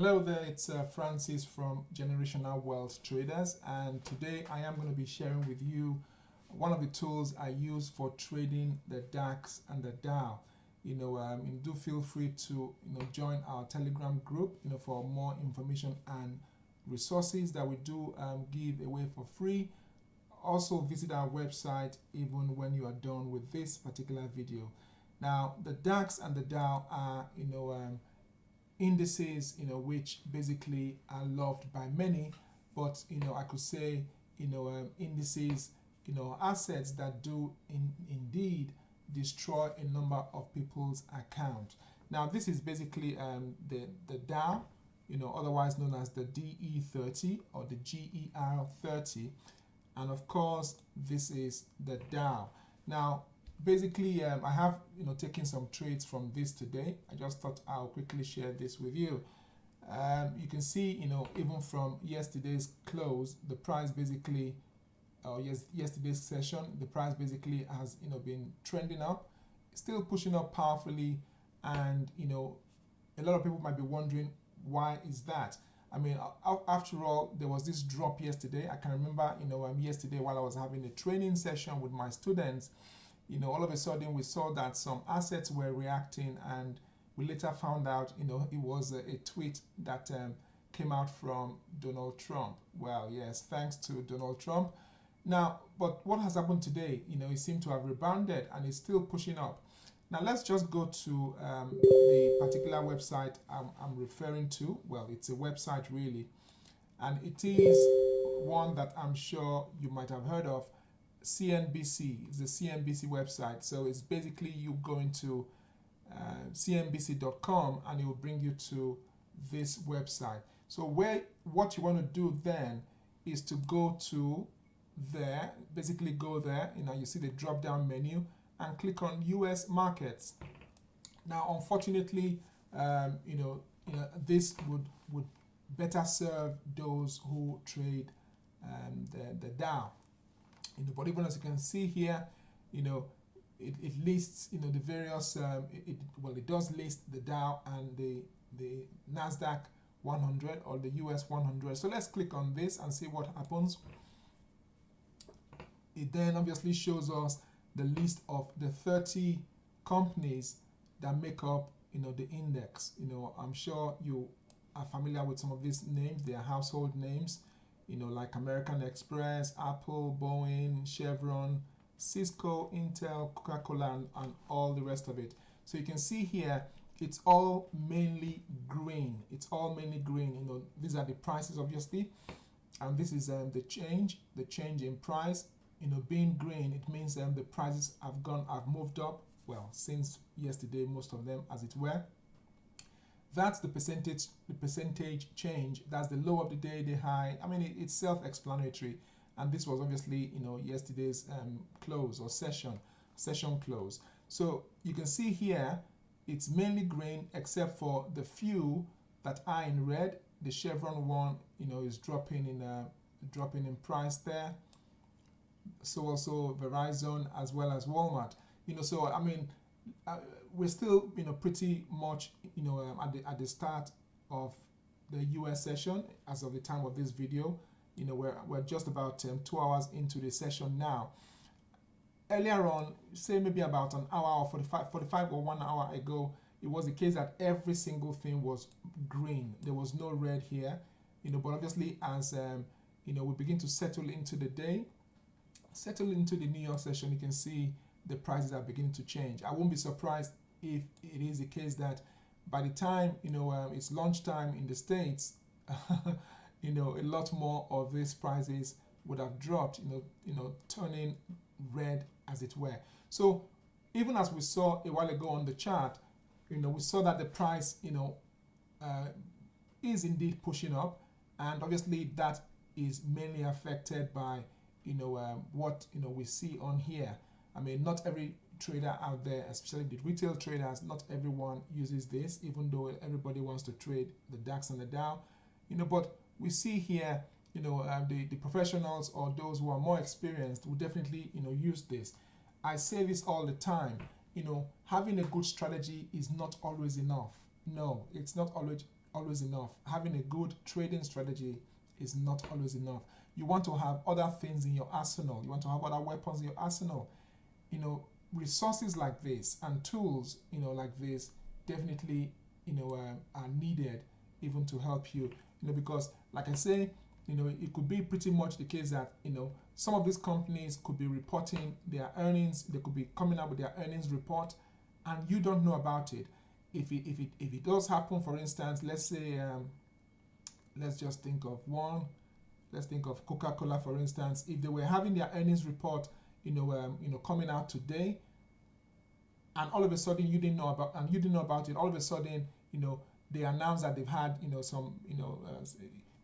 Hello there, it's Francis from Generational Wealth Traders, and today I am going to be sharing with you one of the tools I use for trading the DAX and the Dow. Do feel free to join our Telegram group for more information and resources that we do give away for free. Also visit our website even when you are done with this particular video. Now the DAX and the Dow are indices which basically are loved by many, but I could say indices assets that do indeed destroy a number of people's account. Now this is basically the Dow, otherwise known as the DE30 or the GER30, and of course this is the Dow. Now basically I have taken some trades from this today. I just thought I'll quickly share this with you. You can see even from yesterday's close, the price basically yesterday's session, the price basically has been trending up, still pushing up powerfully, and a lot of people might be wondering why is that. I mean, after all, there was this drop yesterday. I can remember yesterday while I was having a training session with my students, all of a sudden we saw that some assets were reacting, and we later found out, it was a tweet that came out from Donald Trump. Well, yes, thanks to Donald Trump. Now, but what has happened today? It seemed to have rebounded and it's still pushing up. Now, let's just go to the particular website I'm referring to. Well, it's a website really, and it is one that I'm sure you might have heard of. CNBC. It's the CNBC website. So it's basically you going to cnbc.com and it will bring you to this website. So what you want to do then is to go to there, basically go there, you see the drop down menu and click on US markets. Now unfortunately this would better serve those who trade the Dow. But even as you can see here, it lists the various it does list the Dow and the Nasdaq 100 or the US 100. So let's click on this and see what happens. It then obviously shows us the list of the 30 companies that make up the index. I'm sure you are familiar with some of these names. They are household names. Like American Express, Apple, Boeing, Chevron, Cisco, Intel, Coca-Cola, and all the rest of it. So you can see here, it's all mainly green. It's all mainly green. These are the prices, obviously, and this is the change in price. Being green, it means the prices have moved up. Well, since yesterday, most of them, as it were. That's the percentage change. That's the low of the day, the high. I mean, it's self-explanatory. And this was obviously, yesterday's close or session close. So you can see here, it's mainly green except for the few that are in red. The Chevron one, is dropping in price there. So also Verizon as well as Walmart. So I mean, we're still pretty much at the start of the US session as of the time of this video. We're just about 2 hours into the session now. Earlier on, say maybe about an hour or 45 or 1 hour ago, it was the case that every single thing was green. There was no red here. But obviously as we begin to settle into the day, settle into the New York session, you can see the prices are beginning to change. I won't be surprised if it is the case that by the time it's lunchtime in the States, a lot more of these prices would have dropped, turning red as it were. So even as we saw a while ago on the chart, we saw that the price is indeed pushing up, and obviously that is mainly affected by what we see on here. I mean, not every trader out there, especially the retail traders, not everyone uses this, even though everybody wants to trade the DAX and the Dow. But we see here, the professionals or those who are more experienced will definitely, use this. I say this all the time. Having a good strategy is not always enough. No, it's not always enough. Having a good trading strategy is not always enough. You want to have other things in your arsenal. You want to have other weapons in your arsenal. You know, resources like this and tools, you know, like this definitely, you know, are needed even to help you. You know, because like I say, you know, it could be pretty much the case that, you know, some of these companies could be reporting their earnings. They could be coming up with their earnings report, and you don't know about it. If it does happen, for instance, let's say, let's just think of one. Let's think of Coca-Cola, for instance. If they were having their earnings report, you know, coming out today, and all of a sudden you didn't know about it. All of a sudden, you know, they announced that they've had, you know, some, you know,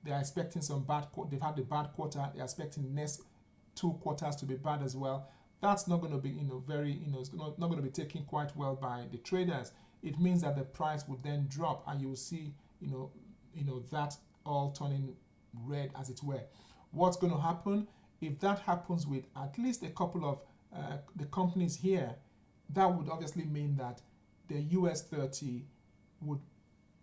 they are expecting some they've had a bad quarter. They're expecting the next 2 quarters to be bad as well. That's not going to be, you know, very, you know, it's not going to be taken quite well by the traders. It means that the price would then drop, and you will see, you know, that all turning red, as it were. What's going to happen if that happens with at least a couple of the companies here? That would obviously mean that the US30 would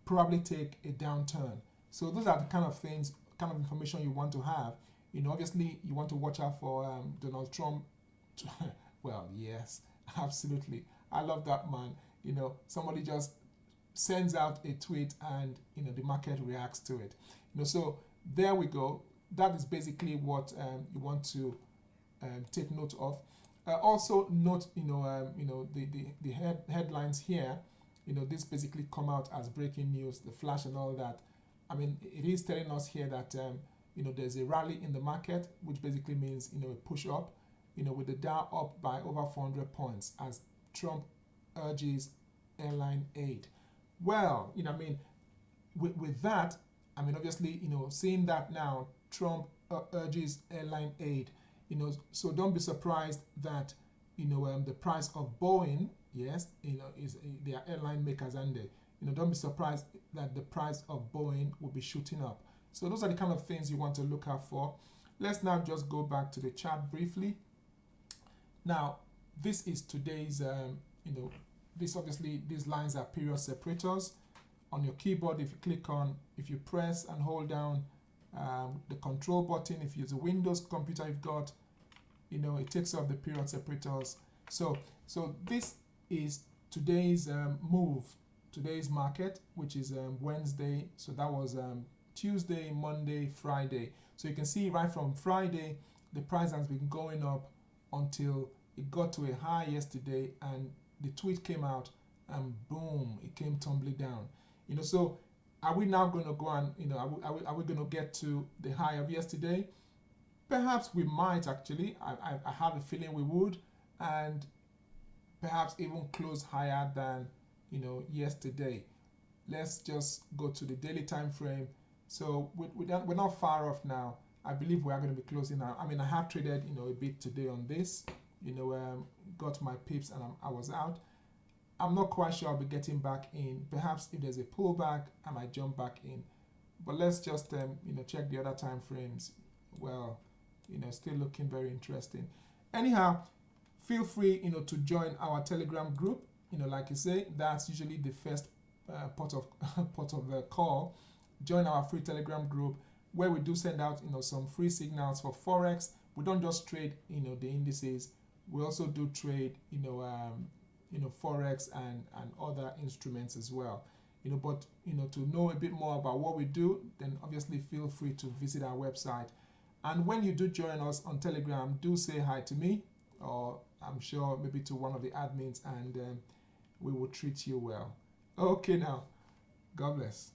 probably take a downturn. So those are the kind of things, kind of information you want to have. You know, obviously you want to watch out for Donald Trump. Well, yes, absolutely. I love that man. You know, somebody just sends out a tweet and, you know, the market reacts to it. You know, so there we go. That is basically what you want to take note of. Also note, you know, the headlines here. You know, this basically come out as breaking news, the flash and all that. I mean, it is telling us here that you know, there's a rally in the market, which basically means, you know, a push up. You know, with the Dow up by over 400 points as Trump urges airline aid. Well, you know, I mean, with that, I mean, obviously, you know, seeing that now, Trump urges airline aid, you know, so don't be surprised that, you know, the price of Boeing, yes, you know, is they are airline makers, and they, you know, don't be surprised that the price of Boeing will be shooting up. So those are the kind of things you want to look out for. Let's now just go back to the chart briefly. Now, this is today's, you know, this obviously, these lines are period separators. On your keyboard, if you press and hold down the control button, if you use a Windows computer you've got, you know, it takes off the period separators. So this is today's move, today's market, which is Wednesday. So that was Tuesday, Monday, Friday. So you can see right from Friday, the price has been going up until it got to a high yesterday, and the tweet came out, and boom, it came tumbling down. You know, so are we now going to go and, you know, are we going to get to the high of yesterday? Perhaps we might actually. I have a feeling we would, and perhaps even close higher than, you know, yesterday. Let's just go to the daily time frame. So we're not far off now. I believe we are going to be closing now. I mean, I have traded, you know, a bit today on this. You know, got my pips and I was out. I'm not quite sure I'll be getting back in. Perhaps if there's a pullback, I might jump back in. But let's just, you know, check the other time frames. Well, you know, still looking very interesting. Anyhow, feel free, you know, to join our Telegram group. You know, like I say, that's usually the first port of call. Join our free Telegram group where we do send out, you know, some free signals for Forex. We don't just trade, you know, the indices. We also do trade, you know, Forex and other instruments as well. You know, but, you know, to know a bit more about what we do, then obviously feel free to visit our website. And when you do join us on Telegram, do say hi to me, or I'm sure maybe to one of the admins, and we will treat you well. Okay, now, God bless.